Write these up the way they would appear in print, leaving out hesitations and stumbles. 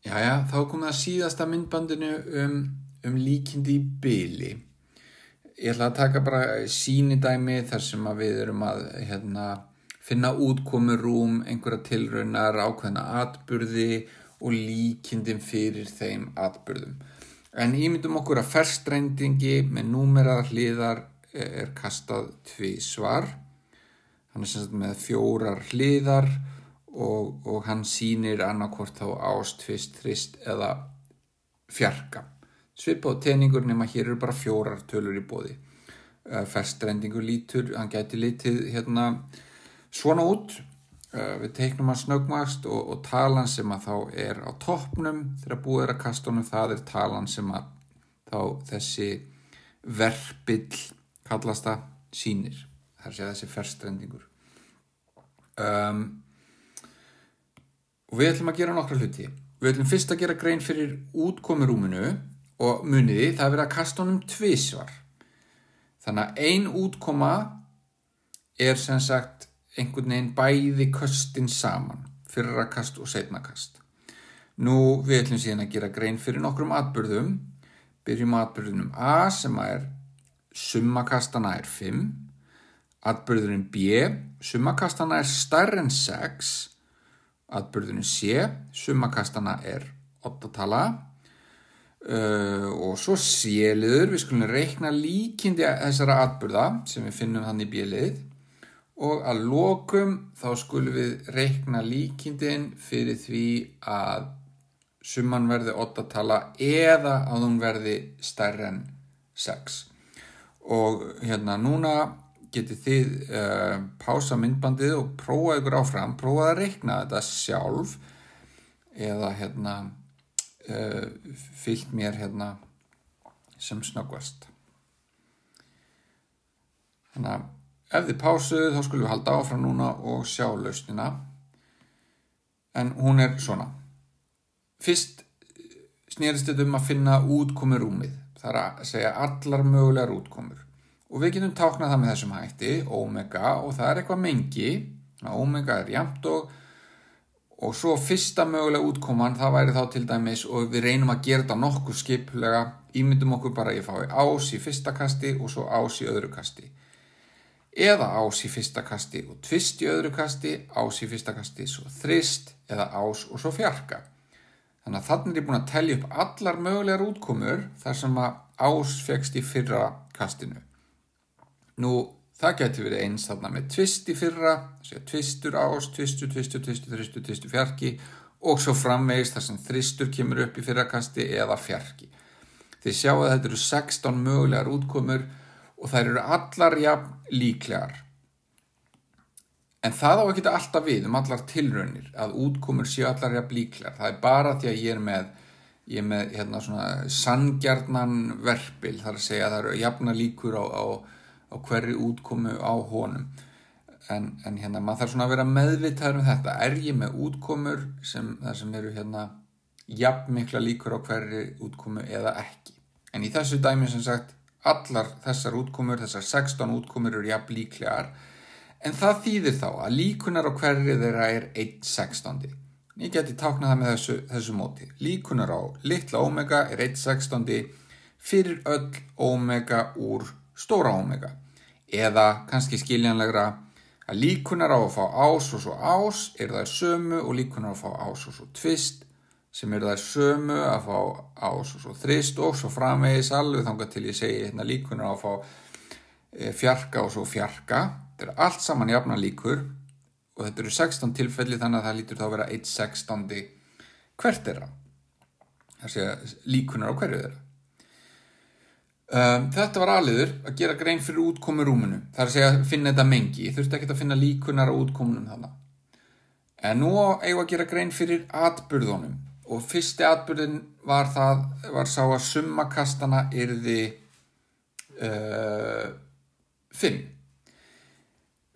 Jæja, þá komið að síðasta myndbandinu um líkindi í bili. Ég ætla að taka bara sýnidæmi þar sem að við erum að finna útkomurúm, einhverja tilraunar, ákveðna atburði og líkindin fyrir þeim atburðum. En ímyndum okkur að ferstrendingi með númeraðar hliðar er kastað tvisvar. Hann er sem sagt með 4 hliðar og hann sýnir annarkvort þá ást, tvist, þrist eða fjarka. Svipað á teningur nema hér eru bara 4 tölur í boði. Ferstrendingur lítur, hann gæti litið svona út. Við teiknum hann snöggvast og talan sem að þá er á toppnum þegar búið er að kasta honum, það er talan sem að þá þessi verpill kallast það sýnir. Það er þessi ferstrendingur. Og við ætlum að gera nokkra hluti. Við ætlum fyrst að gera grein fyrir útkomurúminu og muniði, það er verið að kasta honum tvisvar. Þannig að ein útkoma er sem sagt einhvern veginn bæði köstin saman, fyrra kast og seinna kast. Nú við ætlum síðan að gera grein fyrir nokkrum atburðum. Byrjum á atburðunum A sem er summa kastana er 5. Atburðurinn B, summa kastana er stærri en 6. Atburðurinn C, summa kastana er 8 tala. Og svo C-liður, við skulum reikna líkindi þessara atburða sem við finnum hann í B-lið. Og að lokum þá skulum við reikna líkindin fyrir því að summan verði 8 tala eða að hún verði stærri en 6. Og núna getið þið pása myndbandið og prófa ykkur áfram, prófa að reikna þetta sjálf eða fylgt mér sem snöggvast. Þannig að ef þið pásuðu þá skulum við halda áfram núna og sjá lausnina. En hún er svona. Fyrst snerist þetta að finna útkomurúmið. Það er að segja allar mögulegar útkomur. Og við getum táknað það með þessum hætti, omega, og það er eitthvað mengi. Omega er jafnt og svo fyrsta mögulega útkoman, það væri þá til dæmis, og við reynum að gera þetta nokkuð skiplega, ímyndum okkur bara að ég fái ás í fyrsta kasti og svo ás í öðru kasti. Eða ás í fyrsta kasti og tvist í öðru kasti, ás í fyrsta kasti, svo þrist, eða ás og svo fjarka. Þannig að þannig er ég búin að telja upp allar mögulegar útkomur þar sem að ás fékkst í fyrra kastinu. Nú, það gæti verið eins þarna með tvist í fyrra, tvistur ás, tvistur fjarki og svo framvegis þar sem þristur kemur upp í fyrra kasti eða fjarki. Þið sjáu að þetta eru 16 mögulegar útkomur og þær eru allar jafn líklegar. En það á ekki alltaf við allar tilraunir að útkomur séu allar jafn líklegar. Það er bara því að ég er með svona sanngjarnan verpil, þar að segja að það eru jafna líkur á hverri útkomu á honum. En maður þarf svona að vera meðvitaður þetta. Er ég með útkomur þar sem eru jafn mikla líkur á hverri útkomu eða ekki. En í þessu dæmi sem sagt, allar þessar útkomur, þessar 16 útkomur eru jafn líklegar. En það þýðir þá að líkunar á hverri þeirra er 1/16. Ég geti táknað það með þessu móti. Líkunar á litla omega er 1/16 fyrir öll omega úr stóra omega. Eða kannski skiljanlegra að líkunar á að fá ás og svo ás eru þær sömu og líkunar á að fá ás og svo tvist sem eru þær sömu að fá ás og svo þrist og svo framvegis alveg þangað til ég segi líkunar á að fá fjarka og svo fjarka. Þetta er allt saman jafna líkur og þetta eru 16 tilfelli þannig að það lítur þá að vera 1/16 hvert þeirra. Það sé líkunar á hverju þeirra. Þetta var aðliður að gera grein fyrir útkomurúminu. Það er að segja að finna þetta mengi. Ég þurfti ekki að finna líkunar á útkomunum þannig. En nú eigum að gera grein fyrir atburðunum. Og fyrsti atburðin var sá að summa kastana yrði 5.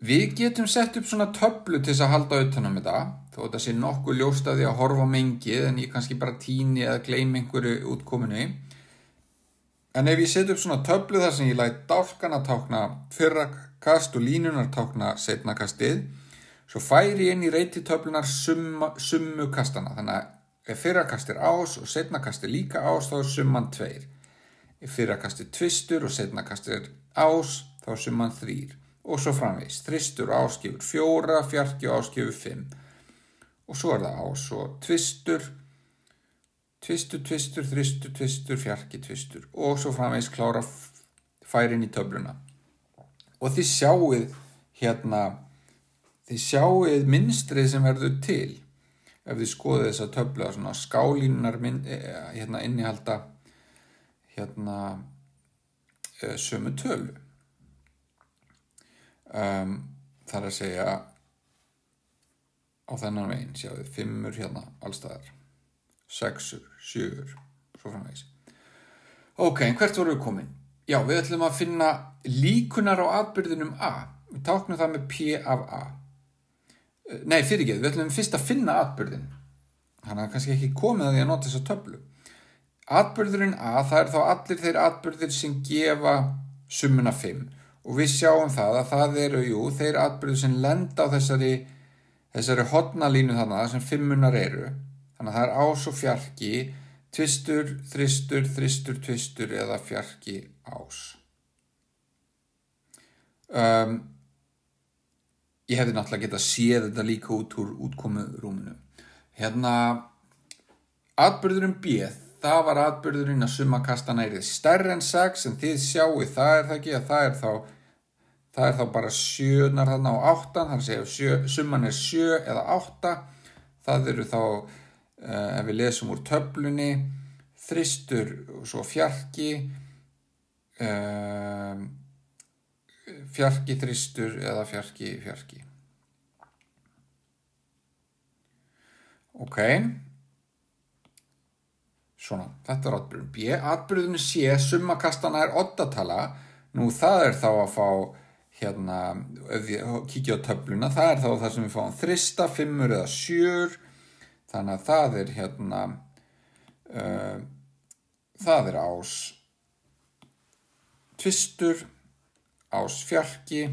Við getum sett upp svona töflu til þess að halda utan um þetta. Þó þetta sé nokkuð ljóst af því að horfa á mengið en ég kannski bara tíni eða gleymi einhverju útkominu. En ef ég setja upp svona töflu þar sem ég læt dálkana tákna fyrra kast og línunar tákna seinna kastið, svo færi ég inn í reititöflunar summu kastana. Þannig að Ef fyrrakast ás og seinnakast líka ás, þá summan 2. Ef fyrrakast tvistur og seinnakast ás, þá summan 3. Og svo framvegis. Þristur ás gefur 4, fjarki og ás gefur 5. Og svo það ás og tvistur, tvistur, þristur, fjarki, tvistur. Og svo framvegis klára færin í töfluna. Og þið sjáið mynstrið sem verður til. Ef þið skoðið þessa töflu að svona skálínunar innihalda sömu tölu. Það að segja á þennan veginn, sjáðu 5 allstaðar, 6, 7, svo framvegis. Ok, hvert vorum við komin? Já, við ætlum að finna líkunar á atburðinum A. Við táknum það með P af A. Nei, við ætlum fyrst að finna atburðin. Þannig að kannski ekki komið að því að nota þessa töflu. Atburðurinn A, það er þá allir þeir atburðir sem gefa summuna 5. Og við sjáum það að það eru, þeir atburðir sem lenda á þessari hornalínu þarna sem 5 eru. Þannig að það er ás og fjarki, tvistur, þristur, tvistur eða fjarki ás. Ég hefði náttúrulega getað séð þetta líka út úr útkomurúminu. Atburðurinn B, það var atburðurinn að summa kastanna yrði stærri en 6, en þið sjáið, það er það ekki, að það er þá bara 7 þarna á 8, þannig að segja summan er 7 eða 8, það eru þá, ef við lesum úr töflunni, þristur og svo fjarki, fjarki, þristur eða fjarki. Ok. Svona, þetta er atburðurinn B. Atburðurinn C, summa kastanna er oddatala. Nú það er þá að fá, ef við kíkja á töfluna, það er þá það sem við fáum þrista, 5 eða 7. Þannig að það er það er ás tvistur, ás fjarki,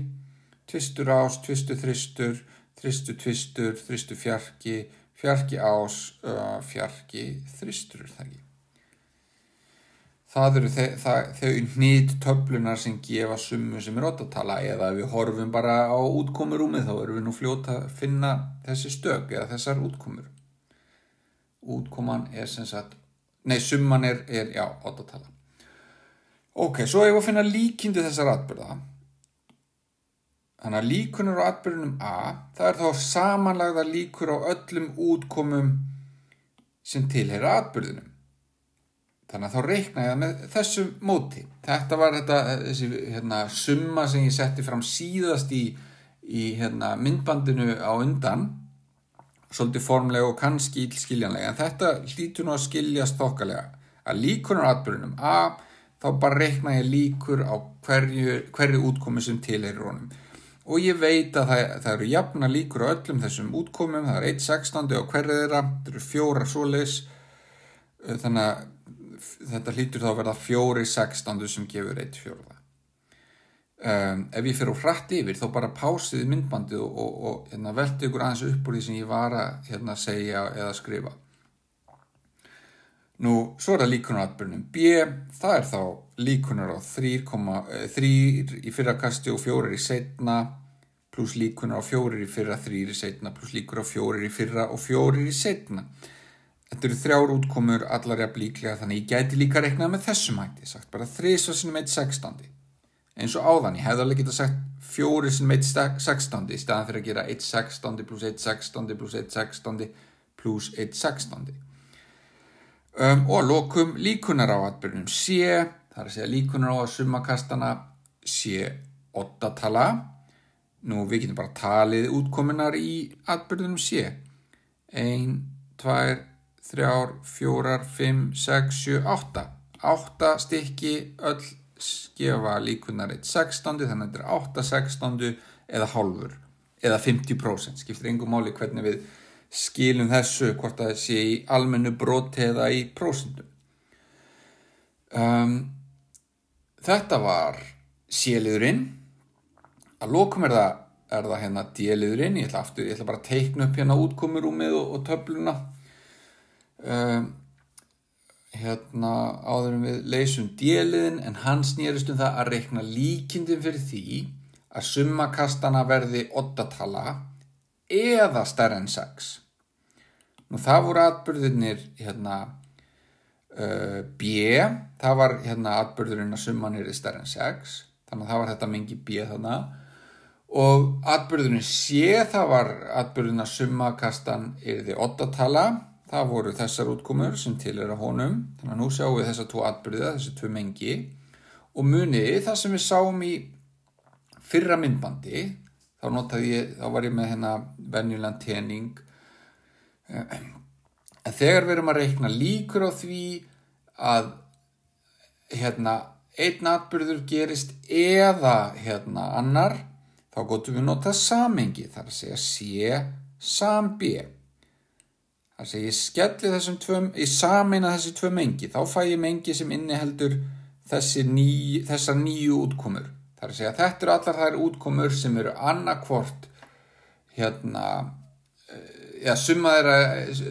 tvistur ás, tvistur þristur, tvistur, þristur fjarki, fjarki ás, fjarki þristur, það ekki. Það eru þau hnit töflunar sem gefa summu sem er oddatala, eða ef við horfum bara á útkomurúmið þá erum við nú fljóta að finna þessi stök eða þessar útkomur. Útkoman er sem sagt, summan er oddatala. Ok, svo ef við finna líkindi þessar atburða. Þannig að líkunar á atburðinum A, það er þá samanlagða líkur á öllum útkomum sem tilheyra atburðinum. Þannig að þá reikna ég með þessu móti. Þetta var þessi summa sem ég setti fram síðast í myndbandinu á undan, svolítið formlega og kannski illskiljanlega, en þetta hlýtur nú að skiljast þokkalega. Að líkunar á atburðinum A, þá bara reikna ég líkur á hverju útkomu sem tilheyrir honum. Og ég veit að það eru jafna líkur á öllum þessum útkomum, það er 1/16 á hverju þeirra, það eru 4 svoleiðis, þannig að þetta hlýtur þá að verða 4/16 sem gefur 1/4. Ef ég fer hratt yfir, þá bara pásið myndbandið og velti ykkur aðeins upp úr því sem ég var að segja eða skrifa. Nú, svo er það líkunar á atburðinum B, það er þá líkunar á 3 í fyrra kasti og 4 í seinna, pluss líkunar á 4 í fyrra, 3 í seinna, pluss líkur á 4 í fyrra og 4 í seinna. Þetta eru 3 útkomur, allar jafn líklega, þannig ég gæti líka reiknað með þessum hætti, sagt bara 3 sinnum 1/16. Eins og áðan, ég hefði alveg getað sagt 4 sinnum 1/16 í staðan fyrir að gera 1/16 pluss 1/16 pluss 1/16 pluss 1/16. Og að lokum líkunar á atburðinum C, það er að segja líkunar á að summa kastanna sé oddatala. Nú við getum bara talið útkomunar í atburðinum C. 1, 2, 3, 4, 5, 6, 7, 8. 8 stykki öll gefa líkunar 1/16, þannig að þetta er 8/16 eða hálfur, eða 50%. Skiptir engu máli hvernig við skilum þessu, hvort það sé í almennu broti eða í prósentum. Þetta var C-liðurinn. Að lokum er það D-liðurinn. Ég ætla bara að teikna upp útkomurúmið og töfluna. áður en við leysum D-liðinn, en hann snerist það að reikna líkindin fyrir því að summa kastana verði oddatala eða stærra en 6. Nú það voru atburðirnir B, það var atburðurinn að summan yrði stærra en 6, þannig að það var þetta mengi B þarna, og atburðurinn C, það var atburðurinn að summa kastan yrði oddatala, það voru þessar útkomur sem til honum, þannig að nú sjáum við þessar 2 atburðir, þessi 2 mengi, og muniði það sem við sáum í fyrra myndbandi, þá var ég með venjulegan tening, en þegar við erum að reikna líkur á því að einn atburður gerist eða annar, þá gotum við nota samhengi, það er að segja C sam B. Það er að segja ég skelli ég sameina þessi 2 mengi, þá fæ ég mengi sem inniheldur þessar 9 útkomur. Það er að segja þetta eru allar þær útkomur sem eru annarkvort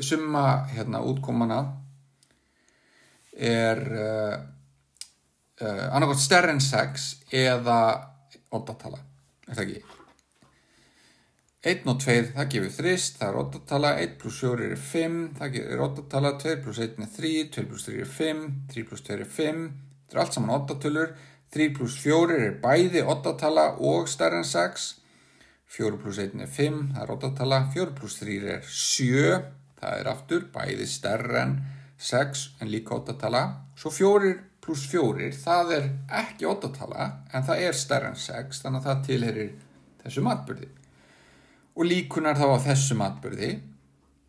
summa útkomana er annarkvort stærra en 6 eða oddatala, er það ekki? 1 og 2, það gefur þrist, það er oddatala, 1 plus 4 er 5, það er oddatala, 2 plus 1 er 3, 2 plus 3 er 5, 3 plus 2 er 5, þetta er allt saman oddatölur, 3 plus 4 er bæði oddatala og stærra en 6, 4 plus 1 er 5, það er oddatala, 4 plus 3 er 7, það er aftur bæði stærra en 6 en líka oddatala, svo 4 plus 4, það er ekki oddatala en það er stærra en 6, þannig að það tilheyrir þessum atburði. Og líkunar þá á þessum atburði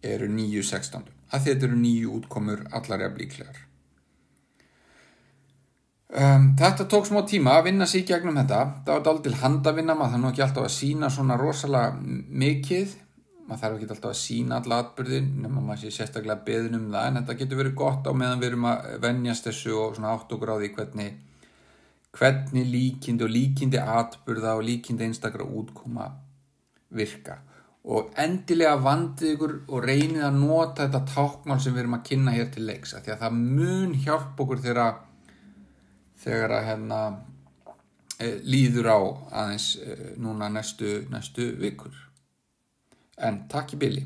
eru 9/16, að þetta eru 9 útkomur allar jafn líklegar. Þetta tók smá tíma að vinna sig í gegnum þetta. Það var dálítil handavinna, maður þarf nú ekki alltaf að sýna svona rosalega mikið. Maður þarf ekki alltaf að sýna alla atburði, nema maður sé sérstaklega beðin það, en þetta getur verið gott á meðan við erum að venjast þessu og svona átt okkur á því hvernig líkindi og líkindi atburða og líkindi einstakra útkoma virka. Og endilega vandið ykkur og reynið að nota þetta táknmál sem við erum að kynna hér til leiks, því að það mun hjálpa okkur þegar líður á aðeins núna næstu vikur. En takk í bili.